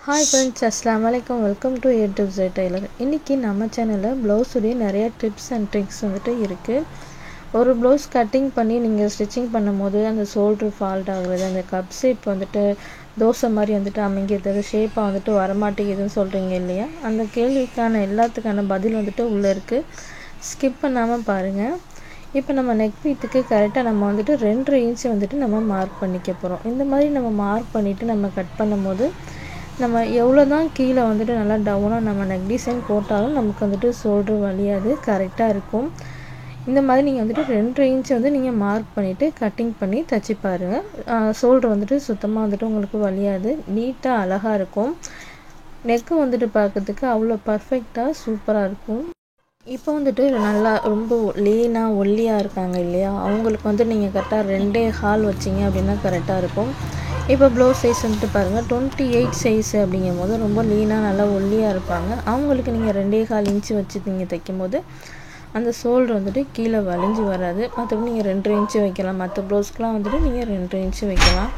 Hi friends, அஸ்ஸலாமு அலைக்கும். Welcome to A to Z tailor. இன்றைக்கி நம்ம சேனலில் ப்ளவுஸுடைய நிறைய டிப்ஸ் அண்ட் ட்ரிக்ஸ் வந்துட்டு இருக்குது. ஒரு ப்ளவுஸ் கட்டிங் பண்ணி நீங்கள் ஸ்டிச்சிங் பண்ணும்போது அந்த ஷோல்ட்ரு ஃபால்ட் ஆகுறது, அந்த கப் ஷேப் வந்துட்டு தோசை மாதிரி வந்துட்டு அமைங்கிறது, ஷேப்பாக வந்துட்டு வரமாட்டேங்குதுன்னு சொல்கிறீங்க இல்லையா? அந்த கேள்விக்கான எல்லாத்துக்கான பதில் வந்துட்டு உள்ளே இருக்குது. ஸ்கிப் பண்ணாமல் பாருங்கள். இப்போ நம்ம நெக் பீத்துக்கு கரெக்டாக நம்ம வந்துட்டு 2.5 இன்ச்சு வந்துட்டு நம்ம மார்க் பண்ணிக்க போகிறோம். இந்த மாதிரி நம்ம மார்க் பண்ணிவிட்டு நம்ம கட் பண்ணும்போது நம்ம எவ்வளோ தான் கீழே வந்துட்டு நல்லா டவுனாக நம்ம நெக் டிசைன் போட்டாலும் நமக்கு வந்துட்டு ஷோல்ட்ரு வலியாது, கரெக்டாக இருக்கும். இந்த மாதிரி நீங்கள் வந்துட்டு 2.5 இன்ச்சு வந்து நீங்கள் மார்க் பண்ணிவிட்டு கட்டிங் பண்ணி தைச்சி பாருங்கள். ஷோல்ட்ரு வந்துட்டு சுத்தமாக வந்துட்டு உங்களுக்கு வலியாது, நீட்டாக அழகாக இருக்கும். நெக்கு வந்துட்டு பார்க்கறதுக்கு அவ்வளோ பர்ஃபெக்டாக சூப்பராக இருக்கும். இப்போ வந்துட்டு நல்லா ரொம்ப லீனாக ஒல்லியாக இருக்காங்க இல்லையா? அவங்களுக்கு வந்து நீங்கள் கரெக்டாக 2.25 வச்சிங்க அப்படின்னா கரெக்டாக இருக்கும். இப்போ ப்ளவுஸ் சைஸ் வந்துட்டு பாருங்கள், 28 சைஸு அப்படிங்கும்போது ரொம்ப லீனாக நல்லா ஒல்லியாக இருப்பாங்க. அவங்களுக்கு நீங்கள் 2.25 இன்ச்சு வச்சு நீங்கள் தைக்கும்போது அந்த ஷோல்ட்ரு வந்துட்டு கீழே வலிஞ்சு வராது. மற்றபடி நீங்கள் 2.5 இன்ச்சு வைக்கலாம். மற்ற ப்ளவுஸ்க்கெலாம் வந்துட்டு நீங்கள் 2.5 இன்ச்சு வைக்கலாம்.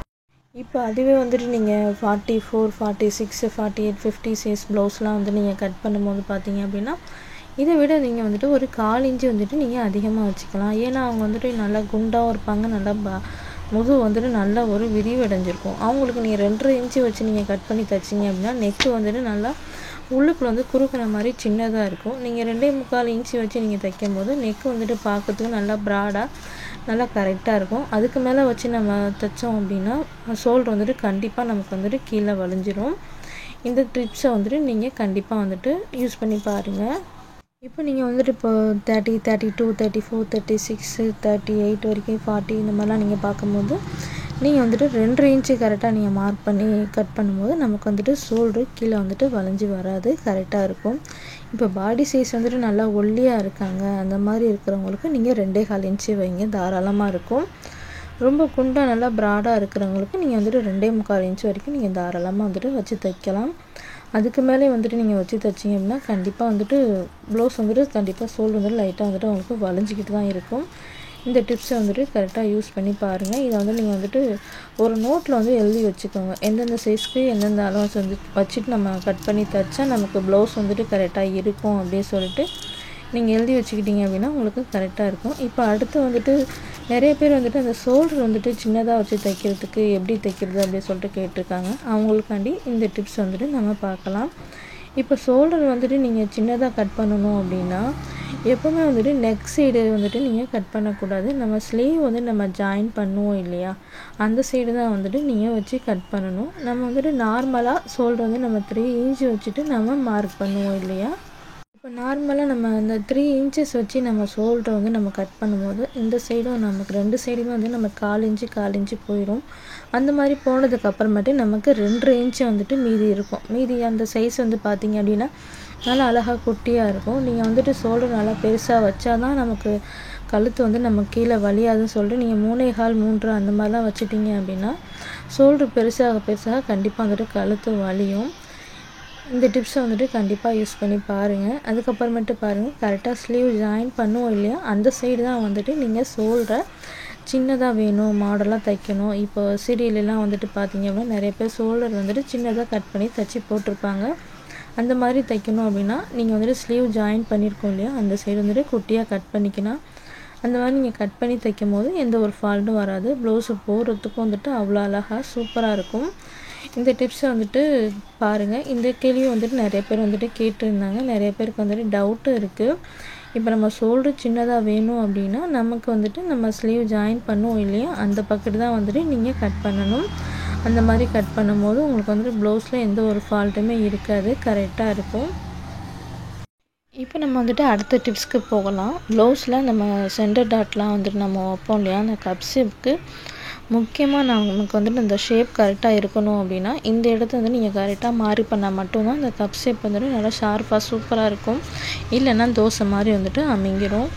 இப்போ அதுவே வந்துட்டு நீங்கள் 44, 46, 48, 50 சைஸ் ப்ளவுஸ்லாம் வந்து நீங்கள் கட் பண்ணும்போது பார்த்தீங்க அப்படின்னா இதை விட நீங்கள் வந்துட்டு ஒரு 1/4 இன்ச்சு வந்துட்டு நீங்கள் அதிகமாக வச்சுக்கலாம். ஏன்னா அவங்க வந்துட்டு நல்லா குண்டாகவும் இருப்பாங்க, நல்லா முதுகு வந்துட்டு நல்லா ஒரு விரிவடைஞ்சிருக்கும். அவங்களுக்கு நீங்கள் 2.5 இன்ச்சு வச்சு நீங்கள் கட் பண்ணி தைச்சிங்க அப்படின்னா நெக்கு வந்துட்டு நல்லா உள்ளுக்குள்ள வந்து குறுக்கிற மாதிரி சின்னதாக இருக்கும். நீங்கள் 2.25 இன்ச்சு வச்சு நீங்கள் தைக்கும் போது நெக்கு வந்துட்டு பார்க்கறதுக்கு நல்லா ப்ராடாக நல்லா கரெக்டாக இருக்கும். அதுக்கு மேலே வச்சு நம்ம தைச்சோம் அப்படின்னா ஷோல்ட்ரு வந்துட்டு கண்டிப்பாக நமக்கு வந்துட்டு கீழே வலிஞ்சிரும். இந்த டிப்ஸை வந்துட்டு நீங்கள் கண்டிப்பாக வந்துட்டு யூஸ் பண்ணி பாருங்கள். இப்போ நீங்கள் வந்துட்டு இப்போ 30, 32, 34, 36, 38 வரைக்கும் 40 இந்த மாதிரிலாம் நீங்கள் பார்க்கும்போது நீங்கள் வந்துட்டு 2.5 இன்ச்சு கரெக்டாக நீங்கள் மார்க் பண்ணி கட் பண்ணும்போது நமக்கு வந்துட்டு ஷோல்ட்ரு கீழே வந்துட்டு வளைஞ்சி வராது, கரெக்டாக இருக்கும். இப்போ பாடி சைஸ் வந்துட்டு நல்லா ஒல்லியாக இருக்காங்க, அந்த மாதிரி இருக்கிறவங்களுக்கு நீங்கள் 2.25 இன்ச்சு வைங்க, தாராளமாக இருக்கும். ரொம்ப குண்டாக நல்லா ப்ராடாக இருக்கிறவங்களுக்கு நீங்கள் வந்துட்டு 2.25 இன்ச்சு வரைக்கும் நீங்கள் தாராளமாக வந்துட்டு வச்சு தைக்கலாம். அதுக்கு மேலே வந்துட்டு நீங்கள் வச்சு தைச்சிங்க அப்படின்னா கண்டிப்பாக வந்துட்டு ப்ளவுஸ் வந்துட்டு கண்டிப்பாக ஷோல்ட்ரு வந்துட்டு லைட்டாக வந்துட்டு அவங்களுக்கு வளைஞ்சிக்கிட்டு தான் இருக்கும். இந்த டிப்ஸை வந்துட்டு கரெக்டாக யூஸ் பண்ணி பாருங்கள். இதை வந்து நீங்கள் வந்துட்டு ஒரு நோட்டில் வந்து எழுதி வச்சுக்கோங்க. எந்தெந்த சைஸ்க்கு எந்தெந்த அலவன்ஸ் வந்து வச்சுட்டு நம்ம கட் பண்ணி தைச்சா நமக்கு ப்ளவுஸ் வந்துட்டு கரெக்டாக இருக்கும் அப்படின்னு சொல்லிட்டு நீங்கள் எழுதி வச்சுக்கிட்டீங்க அப்படின்னா உங்களுக்கு கரெக்டாக இருக்கும். இப்போ அடுத்து வந்துட்டு நிறைய பேர் வந்துட்டு அந்த ஷோல்ட்ரு வந்துட்டு சின்னதாக வச்சு தைக்கிறதுக்கு எப்படி தைக்கிறது அப்படின்னு சொல்லிட்டு கேட்டிருக்காங்க. அவங்களுக்காண்டி இந்த டிப்ஸ் வந்துட்டு நம்ம பார்க்கலாம். இப்போ ஷோல்டர் வந்துட்டு நீங்கள் சின்னதாக கட் பண்ணணும் அப்படின்னா எப்போவுமே வந்துட்டு நெக் சைடு வந்துட்டு நீங்கள் கட் பண்ணக்கூடாது. நம்ம ஸ்லீவ் வந்து நம்ம ஜாயின் பண்ணுவோம் இல்லையா, அந்த சைடு தான் வந்துட்டு நீங்கள் வச்சு கட் பண்ணணும். நம்ம வந்துட்டு நார்மலாக ஷோல்டர் வந்து நம்ம 3 இன்ச்சு வச்சுட்டு நம்ம மார்க் பண்ணுவோம் இல்லையா? இப்போ நார்மலாக நம்ம அந்த 3 இன்ச்சஸ் வச்சு நம்ம ஷோல்டரை வந்து நம்ம கட் பண்ணும்போது இந்த சைடும் நமக்கு 2 சைடுமே வந்து நம்ம 1/4 இன்ச்சு போயிடும். அந்த மாதிரி போனதுக்கு அப்புறமேட்டு நமக்கு 2.5 இன்ச்சு வந்துட்டு மீதி இருக்கும். மீதி அந்த சைஸ் வந்து பார்த்திங்க அப்படின்னா நல்லா அழகாக குட்டியாக இருக்கும். நீங்கள் வந்துட்டு ஷோல்டர் நல்லா பெருசாக வச்சா தான் நமக்கு கழுத்து வந்து நம்ம கீழே வலியாதுன்னு சொல்லிட்டு நீங்கள் 3.25, 3 அந்த மாதிரிலாம் வச்சுட்டிங்க அப்படின்னா ஷோல்டர் பெருசாக கண்டிப்பாக வந்துட்டு கழுத்து வலியும். இந்த டிப்ஸை வந்துட்டு கண்டிப்பாக யூஸ் பண்ணி பாருங்கள். அதுக்கப்புறமேட்டு பாருங்கள், கரெக்டாக ஸ்லீவ் ஜாயின் பண்ணுவோம் இல்லையா, அந்த சைடு தான் வந்துட்டு நீங்கள் ஷோல்டரை சின்னதாக வேணும், மாடலாக தைக்கணும். இப்போ சீரியலெலாம் வந்துட்டு பார்த்தீங்க அப்படின்னா நிறைய பேர் ஷோல்டர் வந்துட்டு சின்னதாக கட் பண்ணி தைச்சி போட்டிருப்பாங்க. அந்த மாதிரி தைக்கணும் அப்படின்னா நீங்கள் வந்துட்டு ஸ்லீவ் ஜாயின் பண்ணியிருக்கோம் இல்லையா, அந்த சைடு வந்துட்டு குட்டியாக கட் பண்ணிக்கலாம். அந்த மாதிரி நீங்கள் கட் பண்ணி தைக்கும் போது எந்த ஒரு ஃபால்ட்டும் வராது. ப்ளவுஸு போடுறதுக்கும் வந்துட்டு அவ்வளோ அழகாக சூப்பராக இருக்கும். இந்த டிப்ஸை வந்துட்டு பாருங்கள். இந்த கேள்வி வந்துட்டு நிறைய பேர் வந்துட்டு கேட்டிருந்தாங்க. நிறைய பேருக்கு வந்துட்டு டவுட்டும் இருக்குது. இப்போ நம்ம ஷோல்டர் சின்னதாக வேணும் அப்படின்னா நமக்கு வந்துட்டு நம்ம ஸ்லீவ் ஜாயின் பண்ணுவோம் இல்லையா, அந்த பக்கத்து தான் வந்துட்டு நீங்கள் கட் பண்ணணும். அந்த மாதிரி கட் பண்ணும்போது உங்களுக்கு வந்துட்டு ப்ளவுஸில் எந்த ஒரு ஃபால்ட்டுமே இருக்காது, கரெக்டாக இருக்கும். இப்போ நம்ம வந்துட்டு அடுத்த டிப்ஸ்க்கு போகலாம். ப்ளவுஸில் நம்ம சென்டர் டாட்லாம் வந்துட்டு நம்ம வைப்போம் இல்லையா, அந்த கப் ஷேப்க்கு முக்கியமாக நமக்கு வந்துட்டு இந்த ஷேப் கரெக்டாக இருக்கணும் அப்படின்னா இந்த இடத்த வந்து நீங்கள் கரெக்டாக மாறி பண்ணால் மட்டும்தான் இந்த கப் ஷேப் வந்துட்டு நல்லா ஷார்ப்பாக சூப்பராக இருக்கும். இல்லைன்னா தோசை மாதிரி வந்துட்டு அமைங்கிடும்.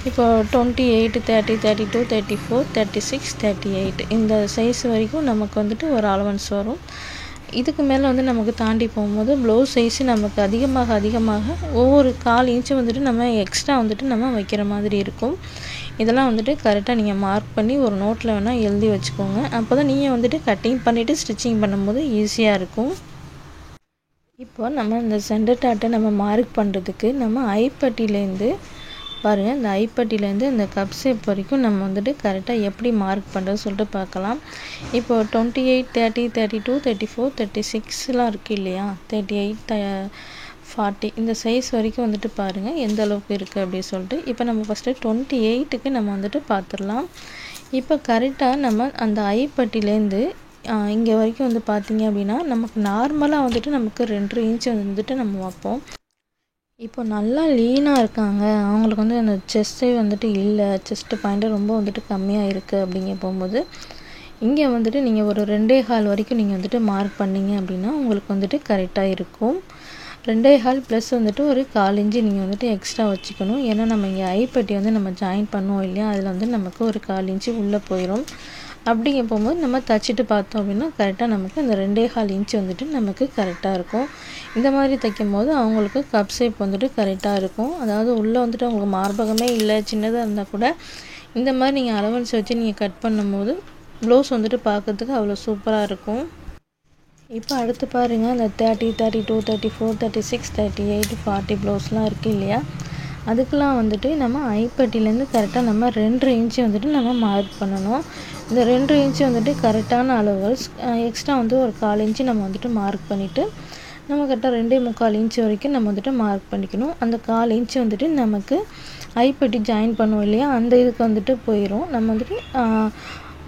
இப்போ 28, 30, 32, 34, 36, 38 இந்த சைஸ் வரைக்கும் நமக்கு வந்துட்டு ஒரு அலவன்ஸ் வரும். இதுக்கு மேலே வந்து நமக்கு தாண்டி போகும்போது ப்ளவுஸ் சைஸு நமக்கு அதிகமாக ஒவ்வொரு 1/4 இன்ச்சு வந்துட்டு நம்ம எக்ஸ்ட்ரா வந்துட்டு நம்ம வைக்கிற மாதிரி இருக்கும். இதெல்லாம் வந்துட்டு கரெக்டாக நீங்கள் மார்க் பண்ணி ஒரு நோட்டில் வேணால் எழுதி வச்சுக்கோங்க. அப்போ தான் நீங்கள் வந்துட்டு கட்டிங் பண்ணிவிட்டு ஸ்டிச்சிங் பண்ணும்போது ஈஸியாக இருக்கும். இப்போ நம்ம இந்த சென்டர் டாட்டை நம்ம மார்க் பண்ணுறதுக்கு நம்ம ஐப்பட்டிலேருந்து பாருங்கள், இந்த ஐப்பட்டிலேருந்து இந்த கப் ஷேப் வரைக்கும் நம்ம வந்துட்டு கரெக்டாக எப்படி மார்க் பண்ணுறது சொல்லிட்டு பார்க்கலாம். இப்போ 28, 30, 32, 34, 36லாம் இருக்குது இல்லையா, 38, 40 இந்த சைஸ் வரைக்கும் வந்துட்டு பாருங்கள் எந்த அளவுக்கு இருக்குது அப்படின்னு சொல்லிட்டு. இப்போ நம்ம ஃபஸ்ட்டு 28க்கு நம்ம வந்துட்டு பார்த்துடலாம். இப்போ கரெக்டாக நம்ம அந்த ஐப்பட்டிலேருந்து இங்கே வரைக்கும் வந்து பார்த்திங்க அப்படின்னா நமக்கு நார்மலாக வந்துட்டு நமக்கு 2 இன்ச் வந்துட்டு நம்ம வைப்போம். இப்போ நல்லா லீனாக இருக்காங்க, அவங்களுக்கு வந்து அந்த செஸ்ட்டே வந்துட்டு இல்லை, செஸ்ட்டு பாயிண்ட்டு ரொம்ப வந்துட்டு கம்மியாக இருக்குது அப்படிங்க போகும்போது இங்கே வந்துட்டு நீங்கள் ஒரு 2.25 வரைக்கும் நீங்கள் வந்துட்டு மார்க் பண்ணிங்க அப்படின்னா உங்களுக்கு வந்துட்டு கரெக்டாக இருக்கும். 2.25 ப்ளஸ் வந்துட்டு ஒரு 1/4 இன்ச்சு நீங்கள் வந்துட்டு எக்ஸ்ட்ரா வச்சுக்கணும். ஏன்னா நம்ம இங்கே ஐப்பட்டி வந்து நம்ம ஜாயின் பண்ணுவோம் இல்லையா, அதில் வந்து நமக்கு ஒரு 1/4 இன்ச்சு உள்ளே போயிடும். அப்படிங்க போகும்போது நம்ம தச்சுட்டு பார்த்தோம் அப்படின்னா கரெக்டாக நமக்கு அந்த 2.25 இன்ச்சு வந்துட்டு நமக்கு கரெக்டாக இருக்கும். இந்த மாதிரி தைக்கும் போது அவங்களுக்கு கப் ஷேப் வந்துட்டு கரெக்டாக இருக்கும். அதாவது உள்ளே வந்துட்டு அவங்களுக்கு மார்பகமே இல்லை, சின்னதாக இருந்தால் கூட இந்த மாதிரி நீங்கள் அலவன்ஸ் வச்சு நீங்கள் கட் பண்ணும்போது ப்ளவுஸ் வந்துட்டு பார்க்கறதுக்கு அவ்வளோ சூப்பராக இருக்கும். இப்போ அடுத்து பாருங்கள், அந்த 30, 32, 34, 36, 38, 40 ப்ளவுஸ்லாம் இருக்குது இல்லையா, அதுக்கெலாம் வந்துட்டு நம்ம ஐப்பட்டிலேருந்து கரெக்டாக நம்ம 2 இன்ச்சு வந்துட்டு நம்ம மார்க் பண்ணணும். இந்த 2 இன்ச்சு வந்துட்டு கரெக்டான அளவுகள். எக்ஸ்ட்ரா வந்து ஒரு 1/4 இன்ச்சு நம்ம வந்துட்டு மார்க் பண்ணிவிட்டு நம்ம கரெக்டாக 2.25 இன்ச்சு வரைக்கும் நம்ம வந்துட்டு மார்க் பண்ணிக்கணும். அந்த 1/4 இன்ச்சு வந்துட்டு நமக்கு ஐப்பட்டி ஜாயின் பண்ணுவோம் இல்லையா, அந்த இதுக்கு வந்துட்டு போயிடும். நம்ம வந்துட்டு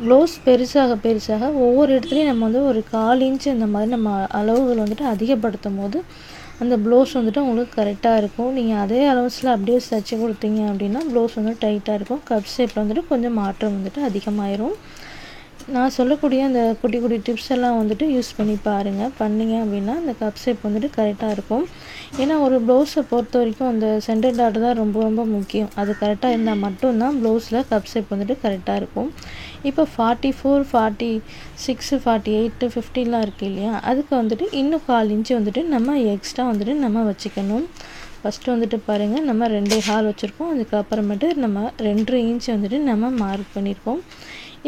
ப்ளவுஸ் பெருசாக ஒவ்வொரு இடத்துலையும் நம்ம வந்து ஒரு 1/4 இன்ச்சு இந்த மாதிரி நம்ம அளவுகள் வந்துட்டு அதிகப்படுத்தும் போது அந்த ப்ளவுஸ் வந்துட்டு உங்களுக்கு கரெக்டாக இருக்கும். நீங்கள் அதே அளவுஸில் அப்படியே தைச்சி கொடுத்தீங்க அப்படின்னா ப்ளவுஸ் வந்து டைட்டாக இருக்கும். கப் ஷேப்பில் வந்துட்டு கொஞ்சம் மாற்றம் வந்துட்டு அதிகமாயிரும். நான் சொல்லக்கூடிய அந்த குட்டி குட்டி டிப்ஸ் எல்லாம் வந்துட்டு யூஸ் பண்ணி பாருங்கள். பண்ணிங்க அப்படின்னா அந்த கப் ஷேப் வந்துட்டு கரெக்டாக இருக்கும். ஏன்னா ஒரு ப்ளவுஸை பொறுத்த வரைக்கும் அந்த சென்டர் டாட் தான் ரொம்ப ரொம்ப முக்கியம். அது கரெக்டாக இருந்தால் மட்டும்தான் ப்ளவுஸில் கப் ஷேப் வந்துட்டு கரெக்டாக இருக்கும். இப்போ 44, 46, 48, 50லாம் இருக்குது இல்லையா, அதுக்கு வந்துட்டு இன்னும் 1/4 இன்ச்சு வந்துட்டு நம்ம எக்ஸ்ட்ரா வந்துட்டு நம்ம வச்சுக்கணும். ஃபஸ்ட்டு வந்துட்டு பாருங்கள், நம்ம 2.25 வச்சுருக்கோம். அதுக்கப்புறமேட்டு நம்ம 2 இன்ச்சு வந்துட்டு நம்ம மார்க் பண்ணியிருக்கோம்.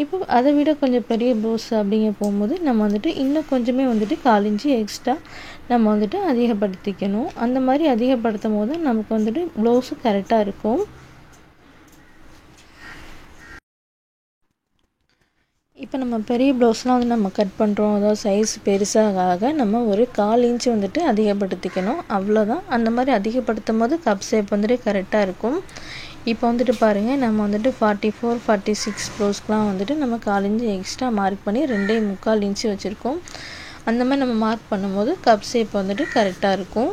இப்போ அதை விட கொஞ்சம் பெரிய ப்ளவுஸ் அப்படிங்க போகும்போது நம்ம வந்துட்டு இன்னும் கொஞ்சமே வந்துட்டு 1/4 இன்ச்சு எக்ஸ்ட்ரா நம்ம வந்துட்டு அதிகப்படுத்திக்கணும். அந்த மாதிரி அதிகப்படுத்தும் போது நமக்கு வந்துட்டு ப்ளவுஸு கரெக்டாக இருக்கும். இப்போ நம்ம பெரிய ப்ளவுஸ்லாம் வந்து நம்ம கட் பண்ணுறோம், அதாவது சைஸ் பெருசாக நம்ம ஒரு 1/4 இன்ச்சு வந்துட்டு அதிகப்படுத்திக்கணும், அவ்வளோதான். அந்த மாதிரி அதிகப்படுத்தும் போது கப் ஷேப் வந்துட்டு கரெக்டாக இருக்கும். இப்போ வந்துட்டு பாருங்கள், நம்ம வந்துட்டு 44, 46 ப்ளவுஸ்க்கெலாம் வந்துட்டு நம்ம 1/4 இன்ச்சு எக்ஸ்ட்ரா மார்க் பண்ணி 2.25 இன்ச்சு வச்சுருக்கோம். அந்த மாதிரி நம்ம மார்க் பண்ணும்போது கப் ஷேப் வந்துட்டு கரெக்டாக இருக்கும்.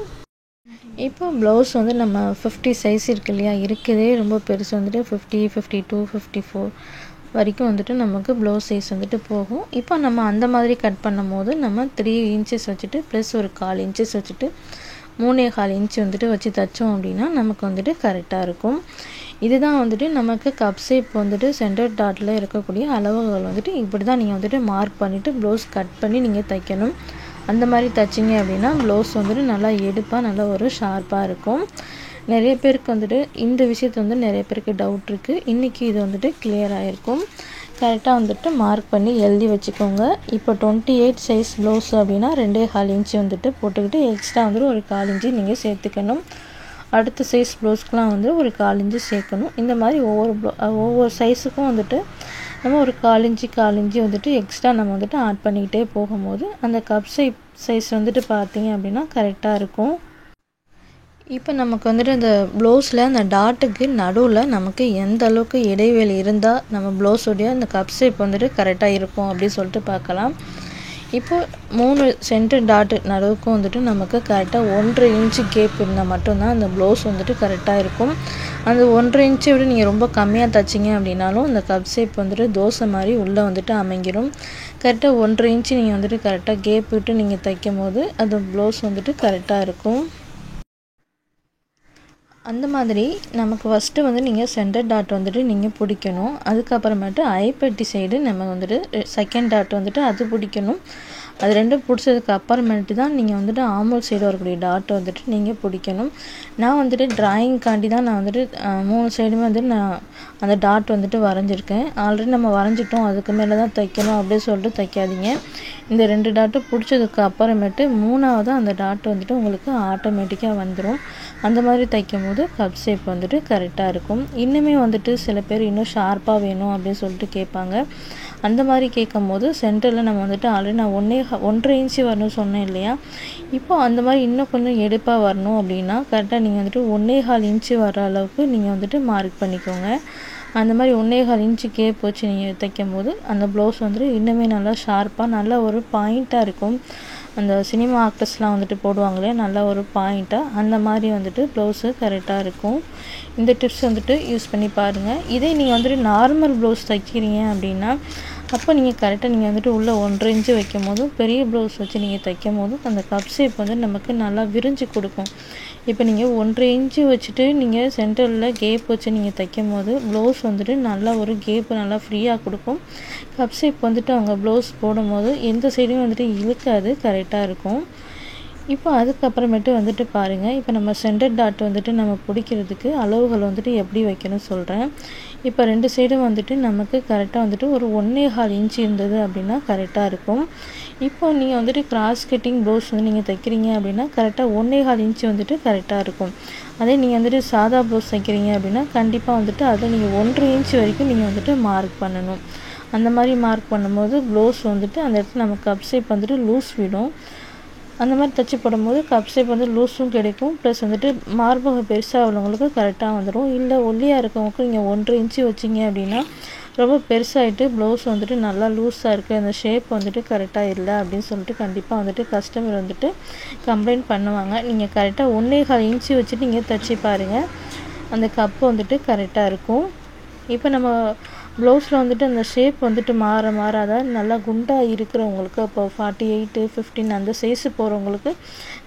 இப்போ ப்ளவுஸ் வந்து நம்ம 50 சைஸ் இருக்கு இல்லையா, இருக்குதே ரொம்ப பெருசு வந்துட்டு 50, 52, 54 வரைக்கும் வந்துட்டு நமக்கு ப்ளவுஸ் சைஸ் வந்துட்டு போகும். இப்போ நம்ம அந்த மாதிரி கட் பண்ணும் போது நம்ம 3 இன்ச்சஸ் வச்சுட்டு ப்ளஸ் ஒரு 1/4 இன்ச்சஸ் வச்சுட்டு 3.25 இன்ச்சு வந்துட்டு வச்சு தைச்சோம் அப்படின்னா நமக்கு வந்துட்டு கரெக்டாக இருக்கும். இதுதான் வந்துட்டு நமக்கு கப் ஷேப் வந்துட்டு சென்டர் டாட்டில் இருக்கக்கூடிய அளவுகள் வந்துட்டு இப்படி தான் நீங்கள் வந்துட்டு மார்க் பண்ணிவிட்டு ப்ளவுஸ் கட் பண்ணி நீங்கள் தைக்கணும். அந்த மாதிரி தைச்சிங்க அப்படின்னா ப்ளவுஸ் வந்துட்டு நல்லா எடுப்பாக நல்லா ஒரு ஷார்ப்பாக இருக்கும். நிறைய பேருக்கு வந்துட்டு இந்த விஷயத்தை வந்து நிறைய பேருக்கு டவுட் இருக்குது. இன்றைக்கி இது வந்துட்டு கிளியர் ஆகிருக்கும். கரெக்டாக வந்துட்டு மார்க் பண்ணி எழுதி வச்சுக்கோங்க. இப்போ 28 சைஸ் ப்ளவுஸ் அப்படின்னா 2.25 இன்ச்சு வந்துட்டு போட்டுக்கிட்டு எக்ஸ்ட்ரா வந்துட்டு ஒரு 1/4 இன்ச்சு நீங்கள் சேர்த்துக்கணும். அடுத்த சைஸ் ப்ளவுஸ்க்கெலாம் வந்து ஒரு 1/4 இன்ச்சு சேர்க்கணும். இந்த மாதிரி ஒவ்வொரு சைஸுக்கும் வந்துட்டு நம்ம ஒரு 1/4 இன்ச்சு வந்துட்டு எக்ஸ்ட்ரா நம்ம வந்துட்டு ஆட் பண்ணிக்கிட்டே போகும்போது அந்த கப் சைஸ் வந்துட்டு பார்த்தீங்க அப்படின்னா கரெக்டாக இருக்கும். இப்போ நமக்கு வந்துட்டு அந்த ப்ளவுஸில் அந்த டாட்டுக்கு நடுவில் நமக்கு எந்த அளவுக்கு இடைவெளி இருந்தால் நம்ம ப்ளவுஸோடைய அந்த கப் ஷேப் வந்துட்டு கரெக்டாக இருக்கும் அப்படின்னு சொல்லிட்டு பார்க்கலாம். இப்போது 3 சென்டர் டாட்டு நடுவுக்கும் வந்துட்டு நமக்கு கரெக்டாக 1.5 இன்ச்சு கேப் இருந்தால் மட்டும்தான் அந்த ப்ளவுஸ் வந்துட்டு கரெக்டாக இருக்கும். அந்த 1.5 இன்ச்சை விட நீங்கள் ரொம்ப கம்மியாக தைச்சிங்க அப்படின்னாலும் அந்த கப் ஷேப் வந்துட்டு தோசை மாதிரி உள்ளே வந்துட்டு அமைங்கிடும். கரெக்டாக 1.5 இன்ச்சு நீங்கள் வந்துட்டு கரெக்டாக கேப் விட்டு நீங்கள் தைக்கும் போது அந்த ப்ளவுஸ் வந்துட்டு கரெக்டாக இருக்கும். அந்த மாதிரி நமக்கு ஃபஸ்ட்டு வந்து நீங்கள் சென்டர் டாட் வந்துட்டு நீங்கள் பிடிக்கணும். அதுக்கப்புறமேட்டு ஐப்பட்டி சைடு நம்ம வந்துட்டு செகண்ட் டாட் வந்துட்டு அது பிடிக்கணும். அது ரெண்டும் பிடிச்சதுக்கு அப்புறமேட்டு தான் நீங்கள் வந்துட்டு ஆம்ஹோல் சைடு வரக்கூடிய டாட்டை வந்துட்டு நீங்கள் பிடிக்கணும். நான் வந்துட்டு டிராயிங்காண்டி தான் நான் வந்துட்டு 3 சைடுமே வந்துட்டு நான் அந்த டாட் வந்துட்டு வரைஞ்சிருக்கேன். ஆல்ரெடி நம்ம வரைஞ்சிட்டோம், அதுக்கு மேலே தான் தைக்கணும் அப்படின்னு சொல்லிட்டு தைக்காதீங்க. இந்த 2 டாட்டும் பிடிச்சதுக்கு அப்புறமேட்டு 3ஆவது அந்த டாட் வந்துட்டு உங்களுக்கு ஆட்டோமேட்டிக்காக வந்துடும். அந்த மாதிரி தைக்கும் போது கப் ஷேப் வந்துட்டு கரெக்டாக இருக்கும். இன்னுமே வந்துட்டு சில பேர் இன்னும் ஷார்ப்பாக வேணும் அப்படின்னு சொல்லிட்டு கேட்பாங்க. அந்த மாதிரி கேட்கும் போது சென்டரில் நம்ம வந்துட்டு ஆல்ரெடி நான் 1.5 இன்ச்சு வரணும்னு சொன்னேன் இல்லையா, இப்போ அந்த மாதிரி இன்னும் கொஞ்சம் எடுப்பாக வரணும் அப்படின்னா கரெக்டாக நீங்கள் வந்துட்டு 1.25 இன்ச்சு வர அளவுக்கு நீங்கள் வந்துட்டு மார்க் பண்ணிக்கோங்க. அந்த மாதிரி 1.25 இன்ச்சு கேப் வச்சு நீங்கள் தைக்கும் போது அந்த ப்ளவுஸ் வந்துட்டு இன்னுமே நல்லா ஷார்ப்பாக நல்லா ஒரு பாயிண்ட்டாக இருக்கும். அந்த சினிமா ஆக்டர்ஸ்லாம் வந்துட்டு போடுவாங்களே நல்லா ஒரு பாயிண்ட்டாக, அந்த மாதிரி வந்துட்டு ப்ளவுஸு கரெக்டாக இருக்கும். இந்த டிப்ஸ் வந்துட்டு யூஸ் பண்ணி பாருங்கள். இதே நீங்கள் வந்துட்டு நார்மல் ப்ளவுஸ் தைக்கிறீங்க அப்படின்னா அப்போ நீங்கள் கரெக்டாக நீங்கள் வந்துட்டு உள்ளே 1.5 இன்ச்சு வைக்கும் போதும் பெரிய ப்ளவுஸ் வச்சு நீங்கள் தைக்கும் போதும் அந்த கப் ஷேப் வந்து நமக்கு நல்லா விரிஞ்சு கொடுக்கும். இப்போ நீங்கள் 1.5 இன்ச்சு வச்சுட்டு நீங்கள் சென்டரில் கேப் வச்சு நீங்கள் தைக்கும் போது ப்ளவுஸ் வந்துட்டு நல்லா ஒரு கேப்பு நல்லா ஃப்ரீயாக கொடுக்கும். கப் ஷேப் வந்துட்டு அவங்க ப்ளவுஸ் போடும்போது எந்த சைடும் வந்துட்டு இழுக்காது, கரெக்டாக இருக்கும். இப்போ அதுக்கப்புறமேட்டு வந்துட்டு பாருங்கள், இப்போ நம்ம சென்டர் டாட் வந்துட்டு நம்ம பிடிக்கிறதுக்கு அளவுகள் வந்துட்டு எப்படி வைக்கணும்னு சொல்கிறேன். இப்போ 2 சைடும் வந்துட்டு நமக்கு கரெக்டாக வந்துட்டு ஒரு 1.25 இன்ச்சு இருந்தது அப்படின்னா கரெக்டாக இருக்கும். இப்போ நீங்கள் வந்துட்டு கிராஸ் கட்டிங் ப்ளவுஸ் வந்து நீங்கள் தைக்கிறீங்க அப்படின்னா கரெக்டாக 1.25 இன்ச்சு வந்துட்டு கரெக்டாக இருக்கும். அதே நீங்கள் வந்துட்டு சாதா ப்ளவுஸ் தைக்கிறீங்க அப்படின்னா கண்டிப்பாக வந்துட்டு அதை நீங்கள் 1.5 இன்ச்சு வரைக்கும் நீங்கள் வந்துட்டு மார்க் பண்ணணும். அந்த மாதிரி மார்க் பண்ணும்போது ப்ளவுஸ் வந்துட்டு அந்த இடத்துல நம்ம கப் ஷேப் வந்துட்டு லூஸ் விடும். அந்த மாதிரி தைச்சி போடும்போது கப் ஷேப் வந்து லூஸும் கிடைக்கும், ப்ளஸ் வந்துட்டு மார்பகம் பெருசாக உள்ளவங்களுக்கு கரெக்டாக வந்துடும். இல்லை ஒல்லியாக இருக்கவங்களுக்கு நீங்கள் 1.5 இன்ச்சு வச்சிங்க அப்படின்னா ரொம்ப பெருசாகிட்டு ப்ளவுஸ் வந்துட்டு நல்லா லூஸாக இருக்குது, அந்த ஷேப் வந்துட்டு கரெக்டாக இல்லை அப்படின்னு சொல்லிட்டு கண்டிப்பாக வந்துட்டு கஸ்டமர் வந்துட்டு கம்ப்ளைண்ட் பண்ணுவாங்க. நீங்கள் கரெக்டாக 1.25 இன்ச்சு வச்சுட்டு நீங்கள் தைச்சி பாருங்கள், அந்த கப்பு வந்துட்டு கரெக்டாக இருக்கும். இப்போ நம்ம ப்ளவுஸில் வந்துட்டு அந்த ஷேப் வந்துட்டு மாற அதாவது நல்லா குண்டாக இருக்கிறவங்களுக்கு இப்போ 48, 15 அந்த சைஸு போகிறவங்களுக்கு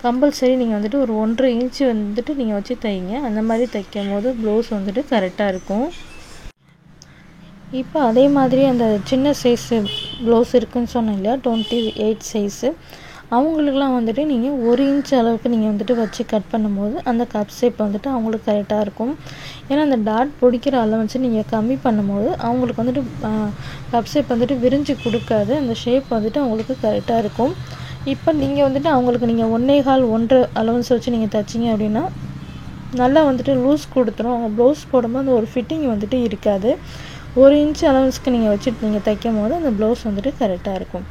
கம்பல்சரி நீங்கள் வந்துட்டு ஒரு 1.5 இன்ச்சு வந்துட்டு நீங்கள் வச்சு தைங்க. அந்த மாதிரி தைக்கும் போது ப்ளவுஸ் வந்துட்டு கரெக்டாக இருக்கும். இப்போ அதே மாதிரி அந்த சின்ன சைஸு ப்ளவுஸ் இருக்குதுன்னு சொன்னேன் இல்லையா, 28 சைஸு, அவங்களுக்குலாம் வந்துட்டு நீங்கள் 1 இன்ச் அளவுக்கு நீங்கள் வந்துட்டு வச்சு கட் பண்ணும்போது அந்த கப் ஷேப் வந்துட்டு அவங்களுக்கு கரெக்டாக இருக்கும். ஏன்னா அந்த டாட் பிடிக்கிற அளவன்ஸ் நீங்கள் கம்மி பண்ணும்போது அவங்களுக்கு வந்துட்டு கப் ஷேப் வந்துட்டு விரிஞ்சு கொடுக்காது, அந்த ஷேப் வந்துட்டு அவங்களுக்கு கரெக்டாக இருக்கும். இப்போ நீங்கள் வந்துட்டு அவங்களுக்கு நீங்கள் 1.25 அளவன்ஸ் வச்சு நீங்கள் தைச்சிங்க அப்படின்னா நல்லா வந்துட்டு லூஸ் கொடுத்துரும். அவங்க ப்ளவுஸ் போடும்போது அந்த ஒரு ஃபிட்டிங் வந்துட்டு இருக்காது. 1 இன்ச் அளவன்ஸ்க்கு நீங்கள் வச்சுட்டு நீங்கள் தைக்கும் போது அந்த ப்ளவுஸ் வந்துட்டு கரெக்டாக இருக்கும்.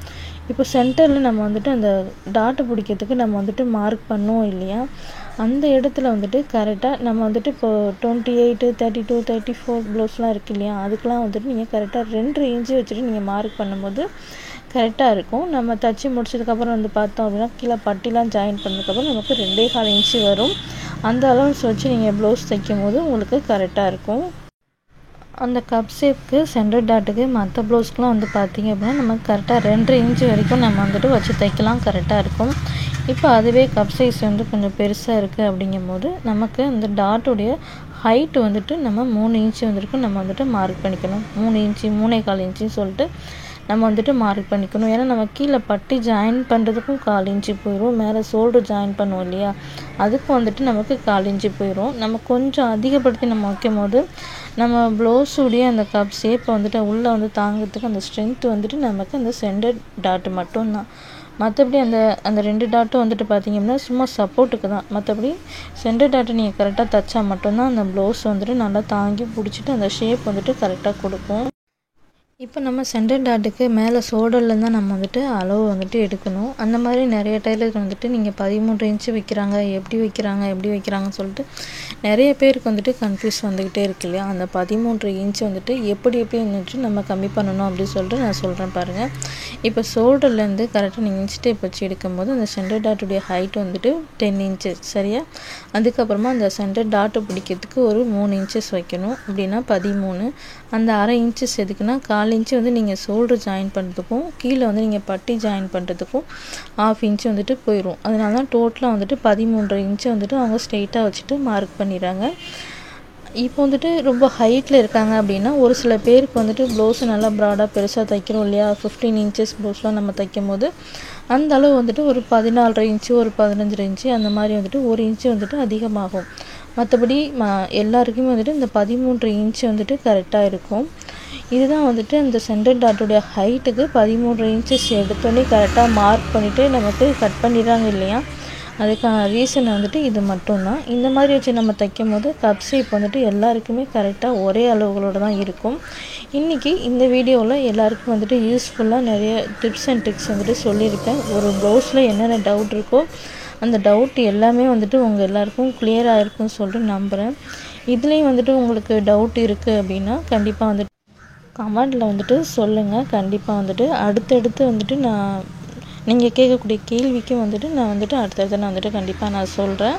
இப்போ சென்டரில் நம்ம வந்துட்டு அந்த டாட்டை பிடிக்கிறதுக்கு நம்ம வந்துட்டு மார்க் பண்ணுவோம் இல்லையா, அந்த இடத்துல வந்துட்டு கரெக்டாக நம்ம வந்துட்டு இப்போ 28, 32, 34 ப்ளவுஸ்லாம் இருக்குது இல்லையா, அதுக்கெலாம் வந்துட்டு நீங்கள் கரெக்டாக 2.5 இன்ச்சு வச்சுட்டு நீங்கள் மார்க் பண்ணும்போது கரெக்டாக இருக்கும். நம்ம தைச்சி முடிச்சதுக்கப்புறம் வந்து பார்த்தோம் அப்படின்னா கீழே பட்டிலாம் ஜாயின் பண்ணதுக்கப்புறம் நமக்கு 2.25 இன்ச்சு வரும். அந்த அளவுக்கு வச்சு நீங்கள் ப்ளவுஸ் தைக்கும் போது உங்களுக்கு கரெக்டாக இருக்கும். அந்த கப் ஷேப்க்கு சென்டர் டாட்டுக்கு மற்ற ப்ளவுஸ்க்குலாம் வந்து பார்த்திங்க அப்படின்னா நம்ம கரெக்டாக 2.5 இன்ச்சு வரைக்கும் நம்ம வந்துட்டு வச்சு தைக்கலாம், கரெக்டாக இருக்கும். இப்போ அதுவே கப் சைஸ் வந்து கொஞ்சம் பெருசாக இருக்குது அப்படிங்கும்போது நமக்கு அந்த டாட்டுடைய ஹைட்டு வந்துட்டு நம்ம 3 இன்ச்சு வந்துருக்கும் நம்ம வந்துட்டு மார்க் பண்ணிக்கணும். 3 இன்ச்சு 3.25 இன்ச்சுன்னு சொல்லிட்டு நம்ம வந்துட்டு மார்க் பண்ணிக்கணும். ஏன்னா நம்ம கீழே பட்டி ஜாயின் பண்ணுறதுக்கும் 1/4 இன்ச்சு போயிடும், மேலே ஷோல்டர் ஜாயின் பண்ணுவோம் இல்லையா, அதுக்கும் வந்துட்டு நமக்கு 1/4 இன்ச்சு போயிடும். நம்ம கொஞ்சம் அதிகப்படுத்தி நம்ம வைக்கும் போது நம்ம ப்ளவுஸுடைய அந்த கப் ஷேப்பை வந்துட்டு உள்ளே வந்து தாங்கிறதுக்கு அந்த ஸ்ட்ரென்த் வந்துட்டு நமக்கு அந்த சென்டர் டாட்டு மட்டும்தான். மற்றபடி அந்த 2 டாட்டும் வந்துட்டு பார்த்திங்கன்னா சும்மா சப்போர்ட்டுக்கு தான். மற்றபடி சென்டர் டாட்டை நீங்கள் கரெக்டாக தைச்சா மட்டும்தான் அந்த ப்ளவுஸ் வந்துட்டு நல்லா தாங்கி பிடிச்சிட்டு அந்த ஷேப் வந்துட்டு கரெக்டாக கொடுக்கும். இப்போ நம்ம சென்டர் டாட்டுக்கு மேலே ஷோல்டர்லேருந்து தான் நம்ம வந்துட்டு அளவு வந்துட்டு எடுக்கணும். அந்த மாதிரி நிறைய டைலர் வந்துட்டு நீங்கள் 13 இன்ச்சு வைக்கிறாங்க, எப்படி வைக்கிறாங்கன்னு சொல்லிட்டு நிறைய பேருக்கு வந்துட்டு கன்ஃபியூஸ் வந்துக்கிட்டே இருக்கு இல்லையா. அந்த 13 இன்ச்சு வந்துட்டு எப்படி வந்துட்டு நம்ம கம்மி பண்ணணும் அப்படின்னு சொல்லிட்டு நான் சொல்கிறேன் பாருங்கள். இப்போ ஷோல்டர்லேருந்து கரெக்டாக நீங்கள் இன்ச் டேப் வச்சு எடுக்கும்போது அந்த சென்டர் டாட்டுடைய ஹைட் வந்துட்டு 10 இன்ச்சு சரியா. அதுக்கப்புறமா அந்த சென்டர் டாட்டை பிடிக்கிறதுக்கு ஒரு 3 இன்ச்சஸ் வைக்கணும், அப்படின்னா 13. அந்த 1/2 இன்ச்சஸ் எதுக்குன்னா 1/4 இன்ச்சு வந்து நீங்கள் ஷோல்டர் ஜாயின் பண்ணுறதுக்கும் கீழே வந்து நீங்கள் பட்டி ஜாயின் பண்ணுறதுக்கும் 1/2 இன்ச்சு வந்துட்டு போயிடும். அதனால தான் டோட்டலாக வந்துட்டு 13.5 இன்ச்சு வந்துட்டு அவங்க ஸ்ட்ரெயிட்டாக வச்சுட்டு மார்க் பண்ணிடுறாங்க. இப்போ வந்துட்டு ரொம்ப ஹைட்டில் இருக்காங்க அப்படின்னா ஒரு சில பேருக்கு வந்துட்டு ப்ளவுஸு நல்லா ப்ராடாக பெருசாக தைக்கிறோம் இல்லையா, 15 இன்ச்சஸ் ப்ளவுஸ்லாம் நம்ம தைக்கும் போது அந்த அளவு வந்துட்டு ஒரு 14.5 இன்ச்சு ஒரு 15 இன்ச்சு அந்த மாதிரி வந்துட்டு 1 இன்ச்சு வந்துட்டு அதிகமாகும். மற்றபடி எல்லாருக்குமே வந்துட்டு இந்த 13 இன்ச்சு வந்துட்டு கரெக்டாக இருக்கும். இதுதான் வந்துட்டு அந்த சென்டர் டாட்டுடைய ஹைட்டுக்கு 13 இன்ச்சஸ் எடுத்தோடனே கரெக்டாக மார்க் பண்ணிவிட்டு நமக்கு கட் பண்ணிடுறாங்க இல்லையா, அதுக்கான ரீசன் வந்துட்டு இது மட்டும்தான். இந்த மாதிரி வச்சு நம்ம தைக்கும் போது கப் ஷேப் வந்துட்டு எல்லாருக்குமே கரெக்டாக ஒரே அளவுகளோடு தான் இருக்கும். இன்றைக்கி இந்த வீடியோவில் எல்லாருக்கும் வந்துட்டு யூஸ்ஃபுல்லாக நிறைய டிப்ஸ் அண்ட் ட்ரிக்ஸ் வந்துட்டு சொல்லியிருக்கேன். ஒரு ப்ளவுஸில் என்னென்ன டவுட் இருக்கோ அந்த டவுட் எல்லாமே வந்துட்டு உங்கள் எல்லாருக்கும் கிளியர் ஆகிருக்குன்னு சொல்லிட்டு நம்புகிறேன். இதுலேயும் வந்துட்டு உங்களுக்கு டவுட் இருக்குது அப்படின்னா கண்டிப்பாக வந்துட்டு கமெண்டில் வந்துட்டு சொல்லுங்கள். கண்டிப்பாக வந்துட்டு அடுத்தடுத்து வந்துட்டு நீங்கள் கேட்கக்கூடிய கேள்விக்கும் வந்துட்டு நான் வந்துட்டு அடுத்தடுத்து நான் வந்துட்டு கண்டிப்பாக நான் சொல்கிறேன்.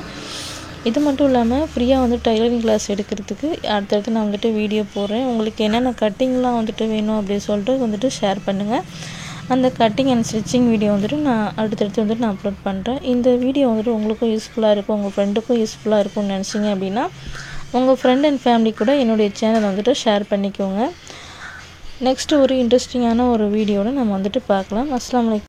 இது மட்டும் இல்லாமல் ஃப்ரீயாக வந்து டைலரிங் கிளாஸ் எடுக்கிறதுக்கு அடுத்தடுத்து நான் வந்துட்டு வீடியோ போடுறேன். உங்களுக்கு என்னென்ன கட்டிங்லாம் வந்துட்டு வேணும் அப்படின்னு சொல்லிட்டு வந்துட்டு ஷேர் பண்ணுங்கள். அந்த கட்டிங் அண்ட் ஸ்டிச்சிங் வீடியோ வந்துட்டு நான் அடுத்தடுத்து வந்துட்டு நான் அப்லோட் பண்ணுறேன். இந்த வீடியோ வந்துட்டு உங்களுக்கும் யூஸ்ஃபுல்லாக இருக்கும், உங்கள் ஃப்ரெண்டுக்கும் யூஸ்ஃபுல்லாக இருக்கும்னு நினச்சிங்க அப்படின்னா உங்கள் ஃப்ரெண்ட் அண்ட் ஃபேமிலி கூட என்னுடைய சேனலை வந்துட்டு ஷேர் பண்ணிக்கோங்க. நெக்ஸ்ட்டு ஒரு இன்ட்ரெஸ்டிங்கான ஒரு வீடியோவில் நம்ம வந்துட்டு பார்க்கலாம். அஸ்ஸலாமு அலைக்கும்.